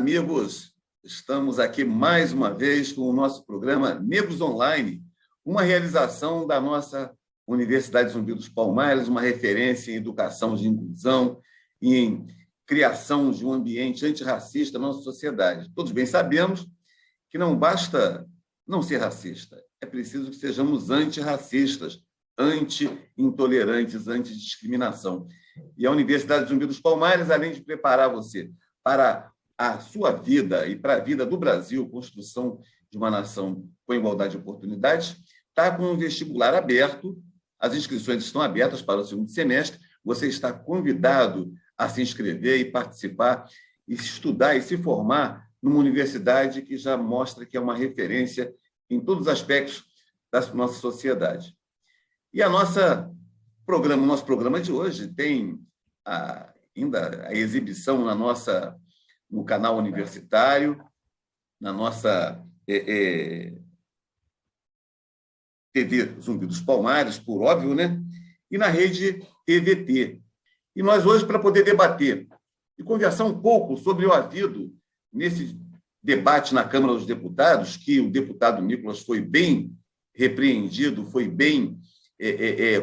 Amigos, estamos aqui mais uma vez com o nosso programa Negros Online, uma realização da nossa Universidade Zumbi dos Palmares, uma referência em educação de inclusão e em criação de um ambiente antirracista na nossa sociedade. Todos bem sabemos que não basta não ser racista, é preciso que sejamos antirracistas, anti-intolerantes, anti-discriminação. E a Universidade Zumbi dos Palmares, além de preparar você para a sua vida e para a vida do Brasil, construção de uma nação com igualdade de oportunidades, está com um vestibular aberto, as inscrições estão abertas para o segundo semestre, você está convidado a se inscrever e participar, e estudar e se formar numa universidade que já mostra que é uma referência em todos os aspectos da nossa sociedade. E nosso programa de hoje tem ainda a exibição no canal universitário, na nossa TV Zumbi dos Palmares, por óbvio, né? E na rede TVT. E nós hoje, para poder debater e conversar um pouco sobre o havido nesse debate na Câmara dos Deputados, que o deputado Nicolas foi bem repreendido, foi bem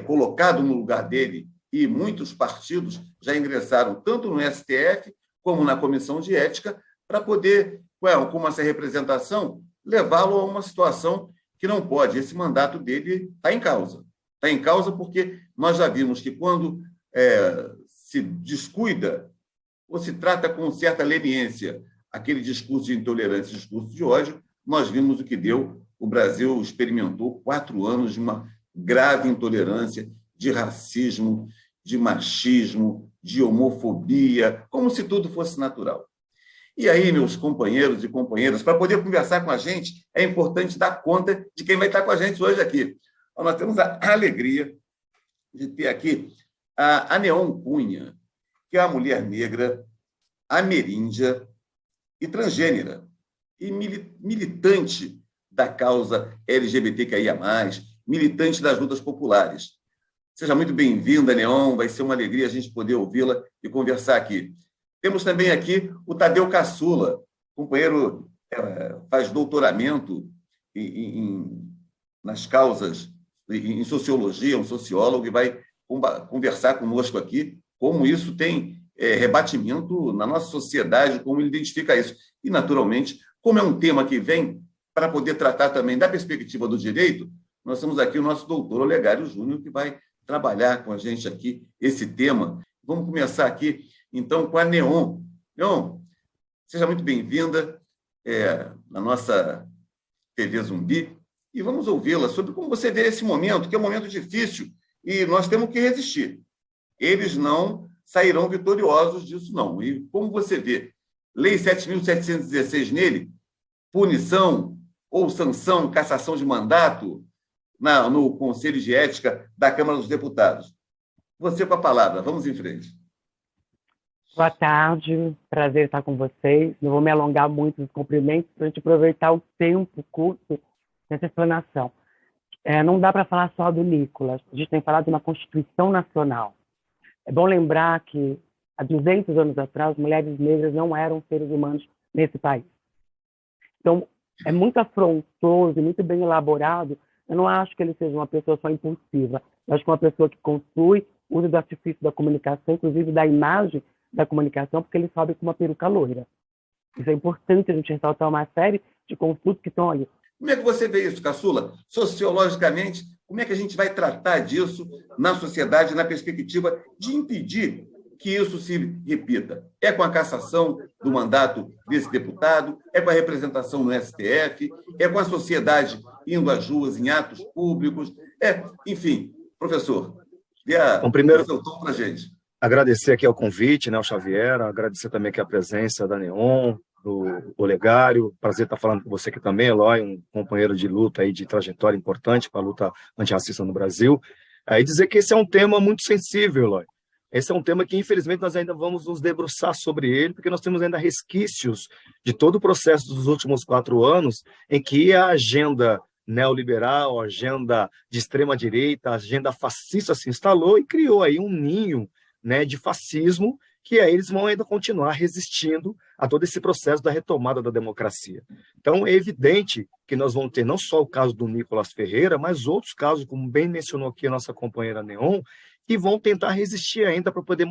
colocado no lugar dele, e muitos partidos já ingressaram tanto no STF como na Comissão de Ética, para poder, com essa representação, levá-lo a uma situação que não pode. Esse mandato dele está em causa. Está em causa porque nós já vimos que, quando se descuida ou se trata com certa leniência aquele discurso de intolerância, discurso de ódio, nós vimos o que deu. O Brasil experimentou 4 anos de uma grave intolerância, de racismo, de machismo, de homofobia, como se tudo fosse natural. E aí, meus companheiros e companheiras, para poder conversar com a gente, é importante dar conta de quem vai estar com a gente hoje aqui. Nós temos a alegria de ter aqui a Neon Cunha, que é uma mulher negra, ameríndia e transgênera, e militante da causa LGBTQIA+, militante das lutas populares. Seja muito bem-vinda, Neon, vai ser uma alegria a gente poder ouvi-la e conversar aqui. Temos também aqui o Tadeu Caçula, companheiro, faz doutoramento nas causas, em sociologia, um sociólogo, e vai conversar conosco aqui como isso tem rebatimento na nossa sociedade, como ele identifica isso. E, naturalmente, como é um tema que vem para poder tratar também da perspectiva do direito, nós temos aqui o nosso doutor Olegário Júnior, que vai trabalhar com a gente aqui esse tema. Vamos começar aqui, então, com a Neon. Neon, seja muito bem-vinda na nossa TV Zumbi, e vamos ouvi-la sobre como você vê esse momento, que é um momento difícil, e nós temos que resistir. Eles não sairão vitoriosos disso, não. E como você vê, Lei 7.716 nele, punição ou sanção, cassação de mandato no Conselho de Ética da Câmara dos Deputados. Você com a palavra, vamos em frente. Boa tarde, prazer estar com vocês. Não vou me alongar muito nos cumprimentos, para a gente aproveitar o tempo curto nessa explanação. Não dá para falar só do Nicolas, a gente tem falado de uma Constituição Nacional. É bom lembrar que, há 200 anos atrás, mulheres negras não eram seres humanos nesse país. Então, é muito afrontoso e muito bem elaborado. Eu não acho que ele seja uma pessoa só impulsiva. Eu acho que é uma pessoa que construi, usa do artifício da comunicação, inclusive da imagem da comunicação, porque ele sobe com uma peruca loira. Isso é importante a gente ressaltar uma série de construtos que estão ali. Como é que você vê isso, Caçula? Sociologicamente, como é que a gente vai tratar disso na sociedade, na perspectiva de impedir que isso se repita? É com a cassação do mandato desse deputado? É com a representação no STF? É com a sociedade indo às ruas em atos públicos? Enfim, professor, Bom, primeiro, seu tom para a gente. Agradecer aqui ao convite, né, ao Xavier, agradecer também aqui a presença da Neon, do Olegário, prazer estar falando com você aqui também, Eloy, um companheiro de luta aí, de trajetória importante para a luta antirracista no Brasil, e dizer que esse é um tema muito sensível, Eloy. Esse é um tema que, infelizmente, nós ainda vamos nos debruçar sobre ele, porque nós temos ainda resquícios de todo o processo dos últimos 4 anos, em que a agenda neoliberal, a agenda de extrema-direita, a agenda fascista se instalou e criou aí um ninho, né, de fascismo que aí eles vão ainda continuar resistindo a todo esse processo da retomada da democracia. Então, é evidente que nós vamos ter não só o caso do Nicolas Ferreira, mas outros casos, como bem mencionou aqui a nossa companheira Neon, que vão tentar resistir ainda para poder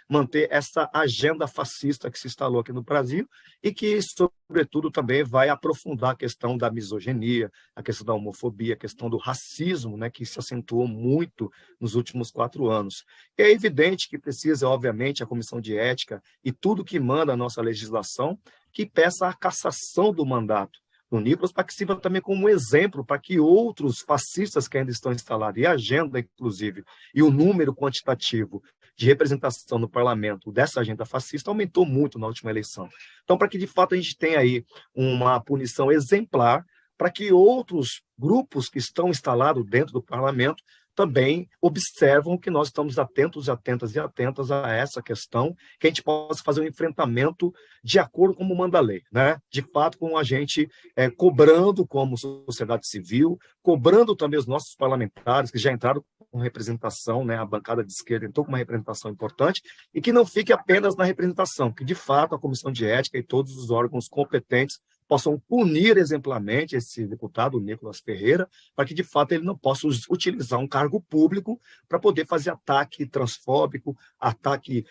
manter essa agenda fascista que se instalou aqui no Brasil e que, sobretudo, também vai aprofundar a questão da misoginia, a questão da homofobia, a questão do racismo, né, que se acentuou muito nos últimos 4 anos. É evidente que precisa, obviamente, a Comissão de Ética e tudo que manda a nossa legislação que peça a cassação do mandato do Nicolas, para que sirva também como exemplo para que outros fascistas que ainda estão instalados, e a agenda, inclusive, e o número quantitativo de representação no parlamento dessa agenda fascista aumentou muito na última eleição. Então, para que, de fato, a gente tenha aí uma punição exemplar, para que outros grupos que estão instalados dentro do parlamento também observam que nós estamos atentos, atentas e atentas a essa questão, que a gente possa fazer um enfrentamento de acordo com como manda a lei, né? De fato, com a gente cobrando como sociedade civil, cobrando também os nossos parlamentares, que já entraram com representação, né? A bancada de esquerda entrou com uma representação importante, e que não fique apenas na representação, que de fato a Comissão de Ética e todos os órgãos competentes possam punir exemplarmente esse deputado, Nicolas Ferreira, para que, de fato, ele não possa utilizar um cargo público para poder fazer ataque transfóbico, ataque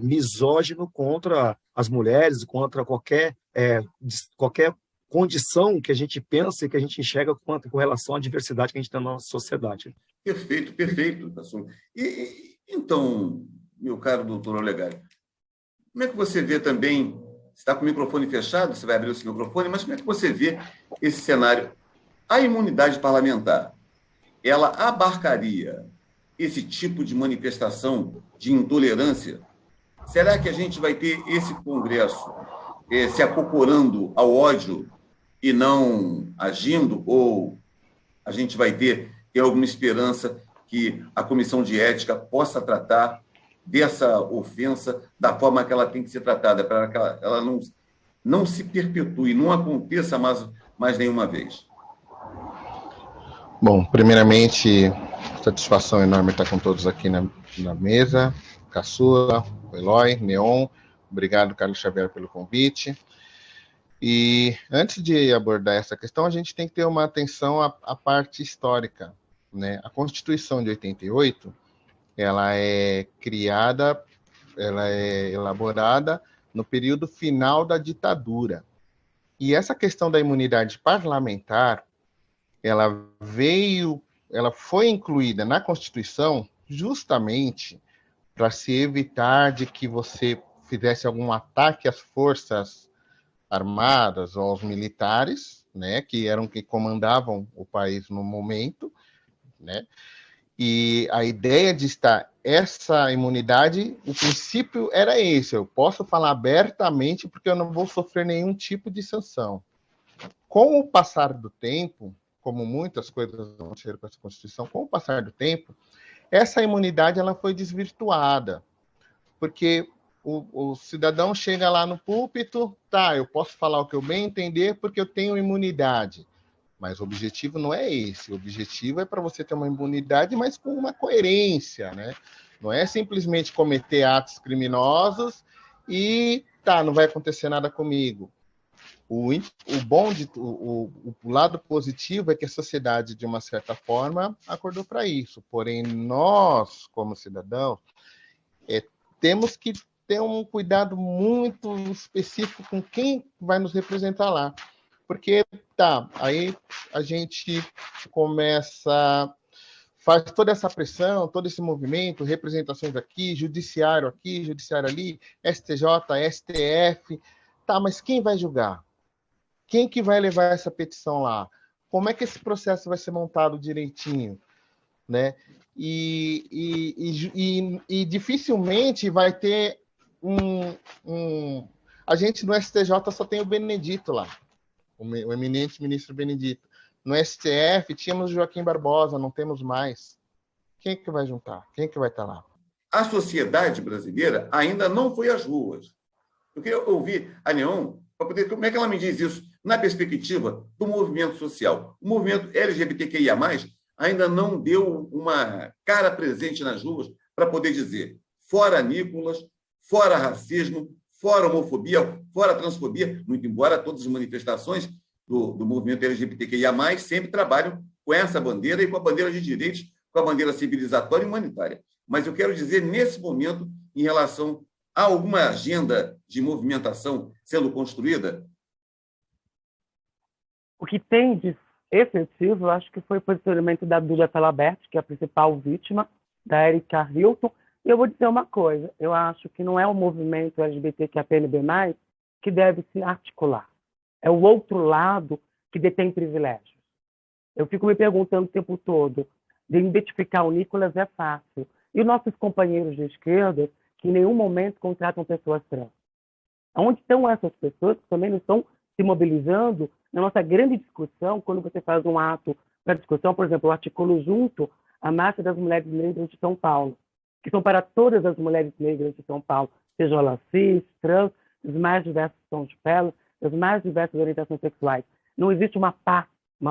misógino contra as mulheres, contra qualquer condição que a gente pensa e que a gente enxerga com relação à diversidade que a gente tem na nossa sociedade. Perfeito, perfeito. Então, meu caro doutor Olegário, como é que você vê também... Você está com o microfone fechado, você vai abrir o seu microfone, mas como é que você vê esse cenário? A imunidade parlamentar, ela abarcaria esse tipo de manifestação de intolerância? Será que a gente vai ter esse Congresso se acocorando ao ódio e não agindo? Ou a gente vai ter alguma esperança que a Comissão de Ética possa tratar dessa ofensa da forma que ela tem que ser tratada, para que ela não se perpetue, não aconteça mais nenhuma vez? Bom, primeiramente, satisfação enorme estar com todos aqui na mesa, Caçula, Eloy, Neon, obrigado, Carlos Xavier, pelo convite. E antes de abordar essa questão, a gente tem que ter uma atenção à parte histórica, né? A Constituição de 88, ela é criada, ela é elaborada no período final da ditadura. E essa questão da imunidade parlamentar, ela foi incluída na Constituição justamente para se evitar de que você fizesse algum ataque às forças armadas ou aos militares, né, que eram que comandavam o país no momento, né? E a ideia de estar essa imunidade, o princípio era esse: eu posso falar abertamente porque eu não vou sofrer nenhum tipo de sanção. Com o passar do tempo, como muitas coisas aconteceram com essa Constituição, com o passar do tempo, essa imunidade ela foi desvirtuada, porque o cidadão chega lá no púlpito, tá, eu posso falar o que eu bem entender porque eu tenho imunidade. Mas o objetivo não é esse. O objetivo é para você ter uma imunidade, mas com uma coerência, né? Não é simplesmente cometer atos criminosos e tá, não vai acontecer nada comigo. O lado positivo é que a sociedade, de uma certa forma, acordou para isso. Porém, nós, como cidadãos, temos que ter um cuidado muito específico com quem vai nos representar lá. Porque, aí a gente faz toda essa pressão, todo esse movimento, representações aqui, judiciário ali, STJ, STF, mas quem vai julgar? Quem que vai levar essa petição lá? Como é que esse processo vai ser montado direitinho, né? E dificilmente vai ter a gente no STJ só tem o Benedito lá, o eminente ministro Benedito. No STF, tínhamos Joaquim Barbosa, não temos mais. Quem que vai juntar? Quem que vai estar lá? A sociedade brasileira ainda não foi às ruas. Eu queria ouvir a Neon, para poder... Como é que ela me diz isso na perspectiva do movimento social? O movimento LGBTQIA+, ainda não deu uma cara presente nas ruas para poder dizer fora Nicolas, fora racismo, fora homofobia, fora transfobia, muito embora todas as manifestações do movimento LGBTQIA+, sempre trabalham com essa bandeira e com a bandeira de direitos, com a bandeira civilizatória e humanitária. Mas eu quero dizer, nesse momento, em relação a alguma agenda de movimentação sendo construída? O que tem de efetivo, eu acho que foi o posicionamento da Duda Salabert, que é a principal vítima, da Erika Hilton. E eu vou dizer uma coisa, eu acho que não é o movimento LGBTQIAPNB+, que deve se articular. É o outro lado que detém privilégios. Eu fico me perguntando o tempo todo, de identificar o Nicolas é fácil. E os nossos companheiros de esquerda, que em nenhum momento contratam pessoas trans. Onde estão essas pessoas que também não estão se mobilizando na nossa grande discussão, quando você faz um ato para discussão, por exemplo, eu articulo junto a Marcha das Mulheres Negras de São Paulo, que são para todas as mulheres negras de São Paulo, sejam elas cis, trans, dos mais diversos tons de pele, das mais diversas orientações sexuais. Não existe uma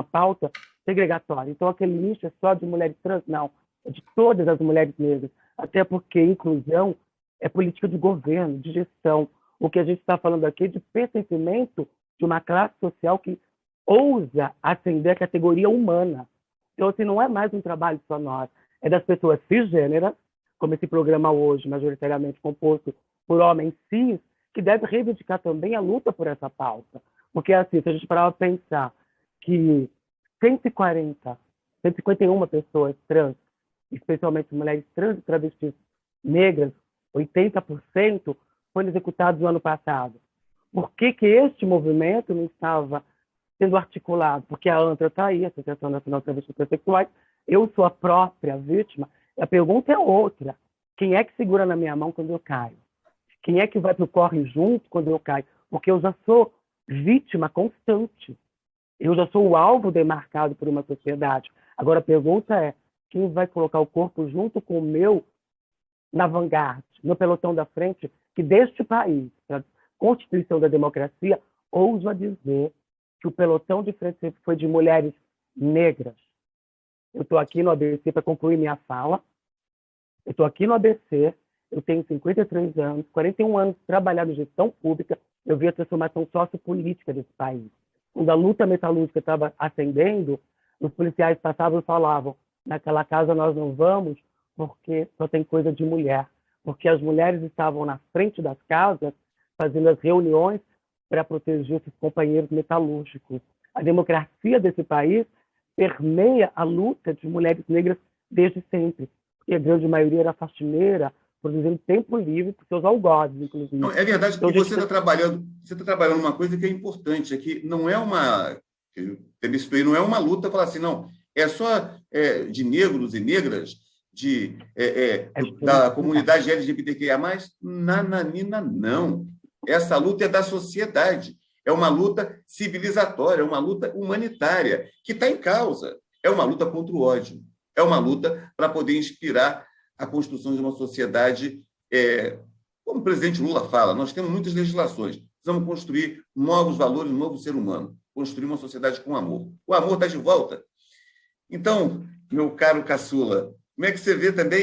pauta segregatória. Então, aquele nicho é só de mulheres trans? Não, é de todas as mulheres negras. Até porque inclusão é política de governo, de gestão. O que a gente está falando aqui é de pertencimento de uma classe social que ousa ascender a categoria humana. Então, assim, não é mais um trabalho só nosso, é das pessoas cisgêneras, como esse programa hoje, majoritariamente composto por homens cis, que deve reivindicar também a luta por essa pauta. Porque, assim, se a gente parar para pensar que 151 pessoas trans, especialmente mulheres trans e travestis negras, 80%, foram executados no ano passado. Por que este movimento não estava sendo articulado? Porque a ANTRA está aí, a Associação Nacional de Travestis e Transexuais, eu sou a própria vítima. A pergunta é outra. Quem é que segura na minha mão quando eu caio? Quem é que vai para o corre junto quando eu caio? Porque eu já sou vítima constante. Eu já sou o alvo demarcado por uma sociedade. Agora a pergunta é, quem vai colocar o corpo junto com o meu na vanguarda, no pelotão da frente, que deste país, a Constituição da Democracia, ouso a dizer que o pelotão de frente sempre foi de mulheres negras. Eu estou aqui no ABC para concluir minha fala. Eu estou aqui no ABC, eu tenho 53 anos, 41 anos trabalhando em gestão pública, eu vi a transformação sociopolítica desse país. Quando a luta metalúrgica estava ascendendo, os policiais passavam e falavam, naquela casa nós não vamos porque só tem coisa de mulher. Porque as mulheres estavam na frente das casas fazendo as reuniões para proteger esses companheiros metalúrgicos. A democracia desse país permeia a luta de mulheres negras desde sempre. Porque a grande maioria era faxineira, produzindo tempo livre para seus algozes, inclusive. Não, é verdade que então, você está trabalhando uma coisa que é importante, é que não é não é uma luta falar assim, não, é só de negros e negras, da comunidade LGBTQIA+, nananina, não. Essa luta é da sociedade, é uma luta civilizatória, é uma luta humanitária, que está em causa. É uma luta contra o ódio, é uma luta para poder inspirar a construção de uma sociedade, como o presidente Lula fala, nós temos muitas legislações, precisamos construir novos valores, um novo ser humano, construir uma sociedade com amor. O amor está de volta. Então, meu caro caçula, como é que você vê também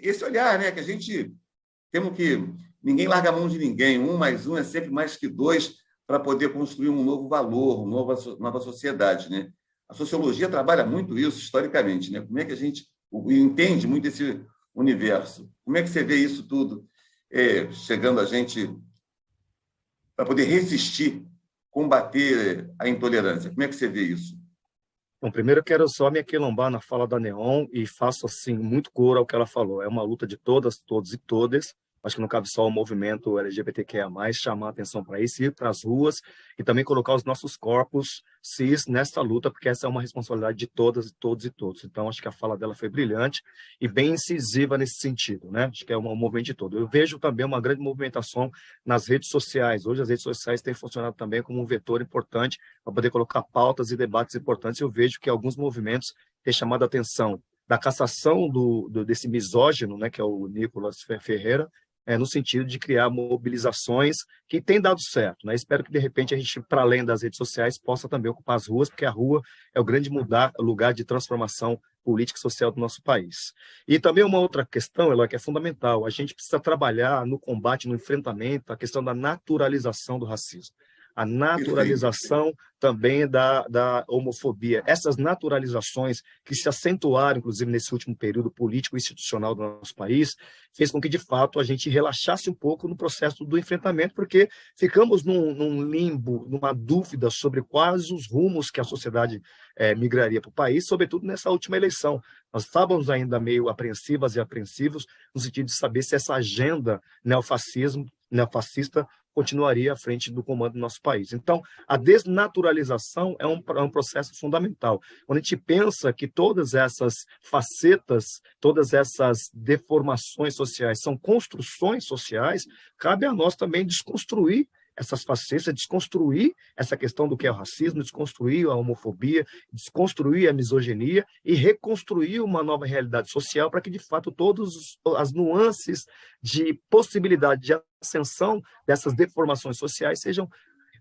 esse olhar, né? Que a gente temos que... Ninguém larga a mão de ninguém. 1 mais 1 é sempre mais que 2 para poder construir um novo valor, uma nova sociedade, né? A sociologia trabalha muito isso historicamente, né? Como é que a gente entende muito esse universo? Como é que você vê isso tudo chegando a gente para poder resistir, combater a intolerância? Como é que você vê isso? Bom, primeiro eu quero só me aquilombar na fala da Neon e faço assim muito coro ao que ela falou. É uma luta de todas, todos e todas. Acho que não cabe só o movimento LGBTQIA+, chamar a atenção para isso, ir para as ruas e também colocar os nossos corpos cis nessa luta, porque essa é uma responsabilidade de todas, todos e todos. Então, acho que a fala dela foi brilhante e bem incisiva nesse sentido, né? Acho que é um movimento de todo. Eu vejo também uma grande movimentação nas redes sociais. Hoje as redes sociais têm funcionado também como um vetor importante para poder colocar pautas e debates importantes. Eu vejo que alguns movimentos têm chamado a atenção da cassação desse misógino, né, que é o Nicolas Ferreira, no sentido de criar mobilizações que têm dado certo, né? Espero que, de repente, a gente, para além das redes sociais, possa também ocupar as ruas, porque a rua é o grande lugar de transformação política e social do nosso país. E também uma outra questão, Eloy, que é fundamental, a gente precisa trabalhar no combate, no enfrentamento, a questão da naturalização do racismo. A naturalização também da homofobia. Essas naturalizações que se acentuaram, inclusive, nesse último período político e institucional do nosso país, fez com que, de fato, a gente relaxasse um pouco no processo do enfrentamento, porque ficamos num limbo, numa dúvida sobre quais os rumos que a sociedade migraria para o país, sobretudo nessa última eleição. Nós estávamos ainda meio apreensivas e apreensivos no sentido de saber se essa agenda neofascista continuaria à frente do comando do nosso país. Então, a desnaturalização é um processo fundamental. Quando a gente pensa que todas essas facetas, todas essas deformações sociais são construções sociais, cabe a nós também desconstruir essas facetas, desconstruir essa questão do que é o racismo, desconstruir a homofobia, desconstruir a misoginia e reconstruir uma nova realidade social para que, de fato, todas as nuances de possibilidade de ascensão dessas deformações sociais sejam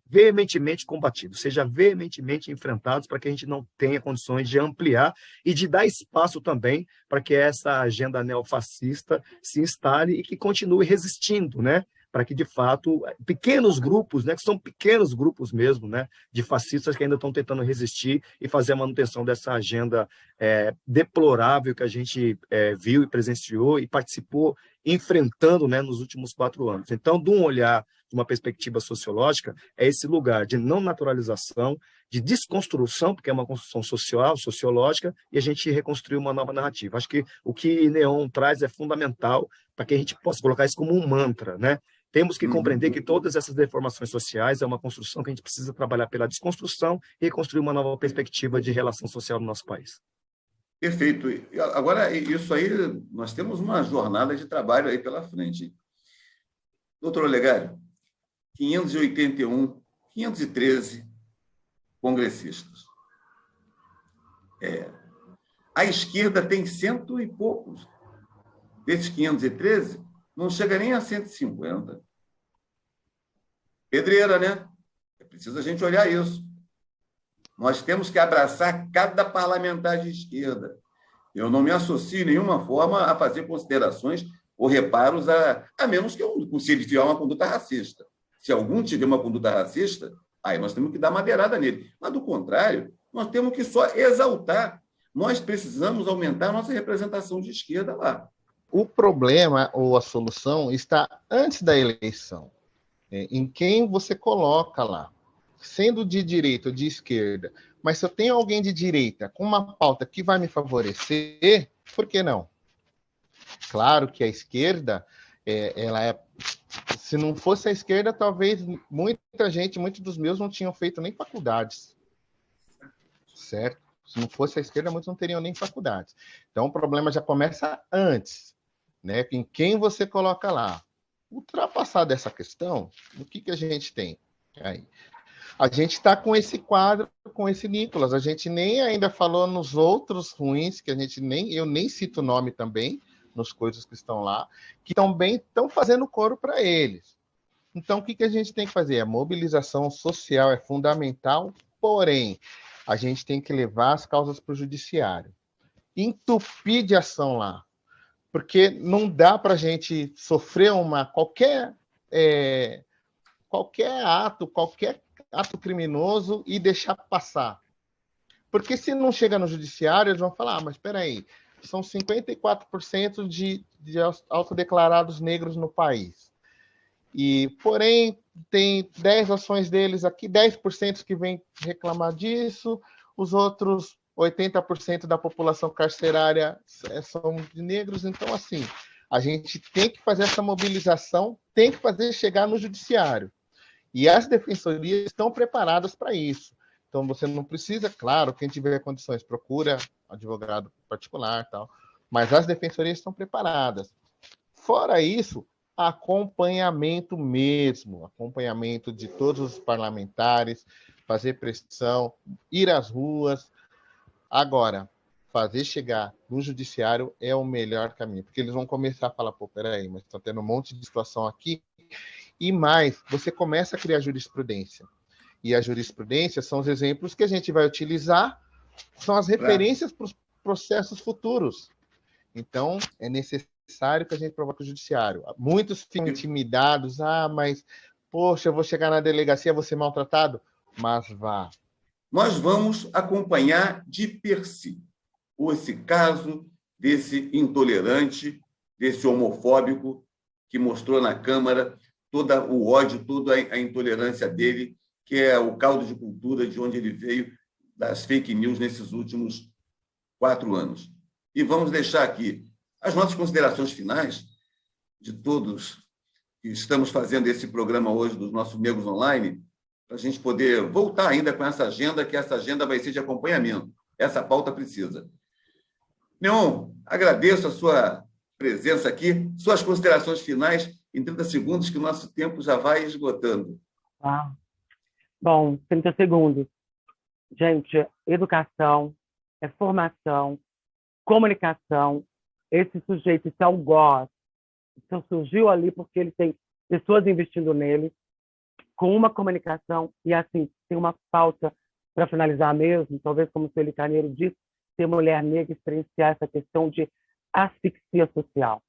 veementemente combatidos, sejam veementemente enfrentados para que a gente não tenha condições de ampliar e de dar espaço também para que essa agenda neofascista se instale e que continue resistindo, né? Para que, de fato, pequenos grupos, né, que são pequenos grupos mesmo, né, de fascistas que ainda estão tentando resistir e fazer a manutenção dessa agenda deplorável que a gente viu e presenciou e participou enfrentando, né, nos últimos 4 anos. Então, de um olhar, de uma perspectiva sociológica, é esse lugar de não naturalização, de desconstrução, porque é uma construção social, sociológica, e a gente reconstruir uma nova narrativa. Acho que o que Neon traz é fundamental para que a gente possa colocar isso como um mantra, né? Temos que compreender que todas essas deformações sociais é uma construção que a gente precisa trabalhar pela desconstrução e reconstruir uma nova perspectiva de relação social no nosso país. Perfeito. Agora, isso aí, nós temos uma jornada de trabalho aí pela frente. Doutor Olegário, 581, 513 congressistas. A esquerda tem 100 e poucos. Desses 513, não chega nem a 150. Pedreira, né? É preciso a gente olhar isso. Nós temos que abraçar cada parlamentar de esquerda. Eu não me associo de nenhuma forma a fazer considerações ou reparos, a menos que se ele tiver uma conduta racista. Se algum tiver uma conduta racista, aí nós temos que dar madeirada nele. Mas, do contrário, nós temos que só exaltar. Nós precisamos aumentar a nossa representação de esquerda lá. O problema ou a solução está antes da eleição, em quem você coloca lá, sendo de direita ou de esquerda. Mas se eu tenho alguém de direita com uma pauta que vai me favorecer, por que não? Claro que a esquerda, se não fosse a esquerda, talvez muitos dos meus não tinham feito nem faculdades, certo? Se não fosse a esquerda, muitos não teriam nem faculdades. Então, o problema já começa antes, né? Em quem você coloca lá. Ultrapassada essa questão, o que a gente tem aí? A gente está com esse quadro, com esse Nicolas. A gente nem ainda falou nos outros ruins, que eu nem cito o nome também, nos coisas que estão lá, que também estão fazendo coro para eles. Então, o que a gente tem que fazer? A mobilização social é fundamental, porém, a gente tem que levar as causas para o judiciário. Entupir de ação lá. Porque não dá para a gente sofrer qualquer ato criminoso e deixar passar. Porque se não chega no judiciário, eles vão falar, mas espera aí, são 54% de autodeclarados negros no país. Porém, tem 10 ações deles aqui, 10% que vêm reclamar disso, os outros 80% da população carcerária são de negros. Então, assim, a gente tem que fazer essa mobilização, tem que fazer chegar no judiciário. E as defensorias estão preparadas para isso. Então, você não precisa, claro, quem tiver condições, procura advogado particular, tal, mas as defensorias estão preparadas. Fora isso, acompanhamento mesmo, acompanhamento de todos os parlamentares, fazer pressão, ir às ruas. Agora, fazer chegar no judiciário é o melhor caminho, porque eles vão começar a falar, peraí, mas está tendo um monte de situação aqui. E mais, você começa a criar jurisprudência. E a jurisprudência são os exemplos que a gente vai utilizar, são as referências para os processos futuros. Então, é necessário que a gente provoque o judiciário. Muitos ficam intimidados, mas, poxa, eu vou chegar na delegacia, vou ser maltratado, mas vá. Nós vamos acompanhar de perto esse caso desse intolerante, desse homofóbico que mostrou na Câmara todo o ódio, toda a intolerância dele, que é o caldo de cultura de onde ele veio, das fake news nesses últimos 4 anos. E vamos deixar aqui as nossas considerações finais de todos que estamos fazendo esse programa hoje dos nossos Negros Online, para a gente poder voltar ainda com essa agenda, que essa agenda vai ser de acompanhamento. Essa pauta precisa. Neon, agradeço a sua presença aqui, suas considerações finais em 30 segundos, que o nosso tempo já vai esgotando. Bom, 30 segundos. Gente, educação, é formação, comunicação. Esse sujeito, esse algoz, então surgiu ali porque ele tem pessoas investindo nele, com uma comunicação, e assim, tem uma pauta para finalizar mesmo, talvez como o Sueli Carneiro disse, ser mulher negra experienciar essa questão de asfixia social.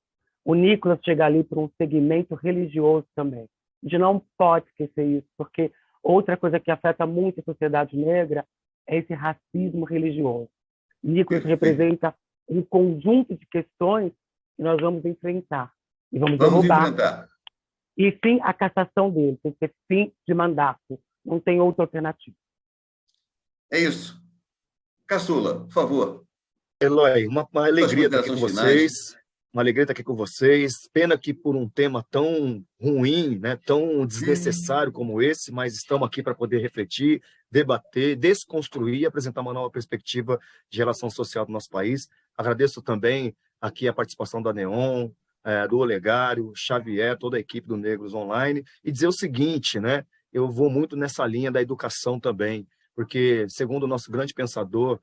O Nicolas chega ali para um segmento religioso também. A gente não pode esquecer isso, porque outra coisa que afeta muito a sociedade negra é esse racismo religioso. O Nicolas representa um conjunto de questões que nós vamos enfrentar. E vamos derrubar. Enfrentar. E sim, a cassação dele. Tem que ter fim de mandato. Não tem outra alternativa. É isso. Caçula, por favor. Eloy, uma alegria estar aqui com vocês. Finais. Uma alegria estar aqui com vocês. Pena que por um tema tão ruim, né, tão desnecessário como esse, mas estamos aqui para poder refletir, debater, desconstruir e apresentar uma nova perspectiva de relação social do nosso país. Agradeço também aqui a participação da Neon, do Olegário, Xavier, toda a equipe do Negros Online, e dizer o seguinte, né, eu vou muito nessa linha da educação também, porque, segundo o nosso grande pensador,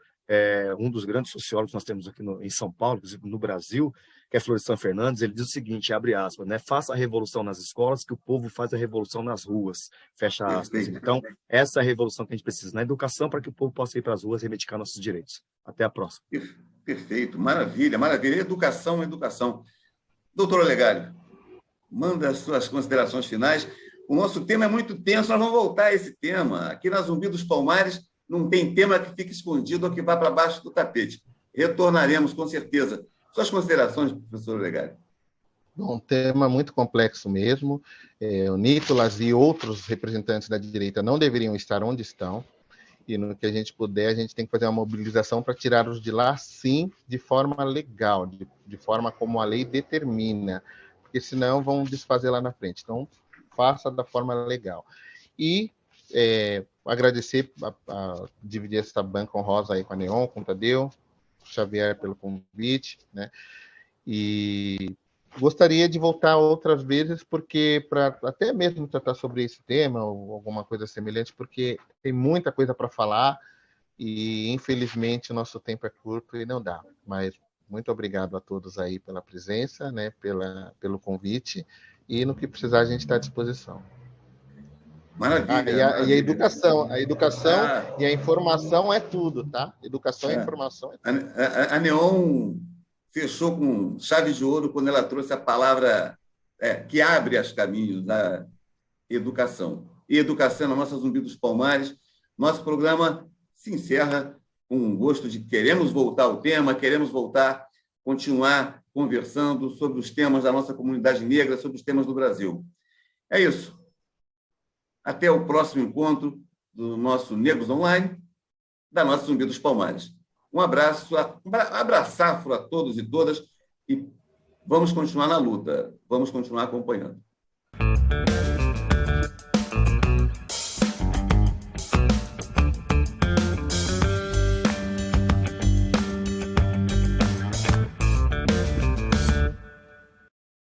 um dos grandes sociólogos que nós temos aqui em São Paulo, inclusive no Brasil, que é Florestan Fernandes, ele diz o seguinte, abre aspas, né, faça a revolução nas escolas que o povo faz a revolução nas ruas, fecha aspas. Então, essa é a revolução que a gente precisa na educação para que o povo possa ir para as ruas e reivindicar nossos direitos. Até a próxima. Perfeito, maravilha, maravilha. Educação, educação. Doutor Olegário, manda as suas considerações finais. O nosso tema é muito tenso, nós vamos voltar a esse tema. Aqui na Zumbi dos Palmares não tem tema que fique escondido ou que vá para baixo do tapete. Retornaremos, com certeza. Suas considerações, professor Olegário. Bom, um tema muito complexo mesmo. O Nicolas e outros representantes da direita não deveriam estar onde estão. E no que a gente puder, a gente tem que fazer uma mobilização para tirá-los de lá, sim, de forma legal, de forma como a lei determina, porque senão vão desfazer lá na frente. Então, faça da forma legal. E agradecer a dividir essa banca honrosa aí com a Neon, com o Tadeu, Xavier pelo convite, né? E gostaria de voltar outras vezes, porque para até mesmo tratar sobre esse tema ou alguma coisa semelhante, porque tem muita coisa para falar e, infelizmente, o nosso tempo é curto e não dá. Mas muito obrigado a todos aí pela presença, né, pelo convite, e no que precisar a gente está à disposição. Maravilha. E a educação e a informação é tudo, tá? Educação e informação é tudo. A Neon fechou com chave de ouro quando ela trouxe a palavra que abre os caminhos da educação. E educação na nossa Zumbi dos Palmares. Nosso programa se encerra com um gosto de queremos voltar ao tema, queremos voltar, continuar conversando sobre os temas da nossa comunidade negra, sobre os temas do Brasil. É isso. Até o próximo encontro do nosso Negros Online, da nossa Zumbi dos Palmares. Um abraço, abraçafro a todos e todas, e vamos continuar na luta, vamos continuar acompanhando.